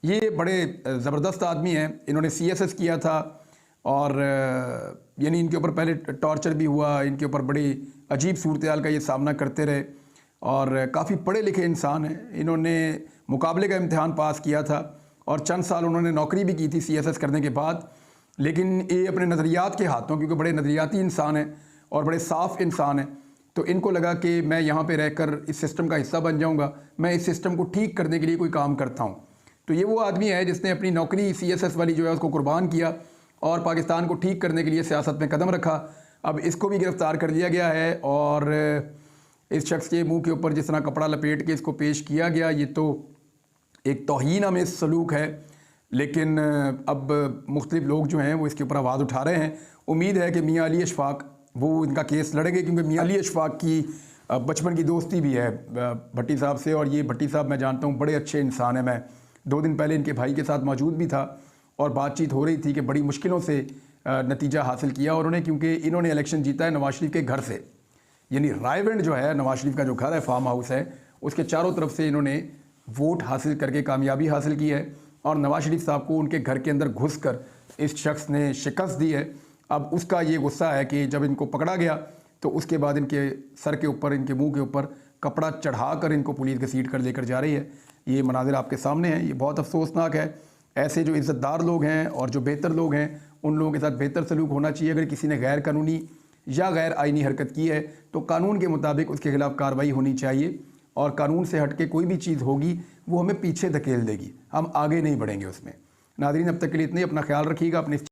ये बड़े ज़बरदस्त आदमी हैं। इन्होंने सीएसएस किया था और यानी इनके ऊपर पहले टॉर्चर भी हुआ, इनके ऊपर बड़ी अजीब सूरत-ए-हाल का ये सामना करते रहे और काफ़ी पढ़े लिखे इंसान हैं। इन्होंने मुकाबले का इम्तिहान पास किया था और चंद साल उन्होंने नौकरी भी की थी सीएसएस करने के बाद। लेकिन ये अपने नज़रियात के हाथों, क्योंकि बड़े नज़रियाती इंसान हैं और बड़े साफ़ इंसान हैं, तो इनको लगा कि मैं यहाँ पे रहकर इस सिस्टम का हिस्सा बन जाऊँगा, मैं इस सिस्टम को ठीक करने के लिए कोई काम करता हूँ। तो ये वो आदमी है जिसने अपनी नौकरी सीएसएस वाली जो है उसको कुर्बान किया और पाकिस्तान को ठीक करने के लिए सियासत में कदम रखा। अब इसको भी गिरफ़्तार कर लिया गया है और इस शख्स के मुंह के ऊपर जिस तरह कपड़ा लपेट के इसको पेश किया गया, ये तो एक तौहीन आमेज़ सलूक है। लेकिन अब मुख्तलिफ लोग जो हैं वो इसके ऊपर आवाज़ उठा रहे हैं। उम्मीद है कि मियाँ अली अशफाक वो इनका केस लड़ेंगे, क्योंकि मियाँ अली अशफाक की बचपन की दोस्ती भी है भट्टी साहब से, और ये भट्टी साहब मैं जानता हूँ बड़े अच्छे इंसान हैं। मैं 2 दिन पहले इनके भाई के साथ मौजूद भी था और बातचीत हो रही थी कि बड़ी मुश्किलों से नतीजा हासिल किया उन्होंने, क्योंकि इन्होंने इलेक्शन जीता है नवाज शरीफ के घर से। यानी रायविंड जो है, नवाज शरीफ का जो घर है, फार्म हाउस है, उसके चारों तरफ से इन्होंने वोट हासिल करके कामयाबी हासिल की है और नवाज शरीफ साहब को उनके घर के अंदर घुस कर इस शख्स ने शिकस्त दी है। अब उसका ये गुस्सा है कि जब इनको पकड़ा गया तो उसके बाद इनके सर के ऊपर, इनके मुंह के ऊपर कपड़ा चढ़ा कर इनको पुलिस घसीट कर लेकर जा रही है। ये मनाजिर आपके सामने हैं। ये बहुत अफसोसनाक है। ऐसे जो इज़्ज़तदार लोग हैं और जो बेहतर लोग हैं, उन लोगों के साथ बेहतर सलूक होना चाहिए। अगर किसी ने गैर कानूनी या गैर आइनी हरकत की है तो कानून के मुताबिक उसके खिलाफ कार्रवाई होनी चाहिए, और कानून से हट के कोई भी चीज़ होगी वो हमें पीछे धकेल देगी, हम आगे नहीं बढ़ेंगे उसमें। नाज़रीन, अब तक के लिए इतने। अपना ख्याल रखिएगा। अपने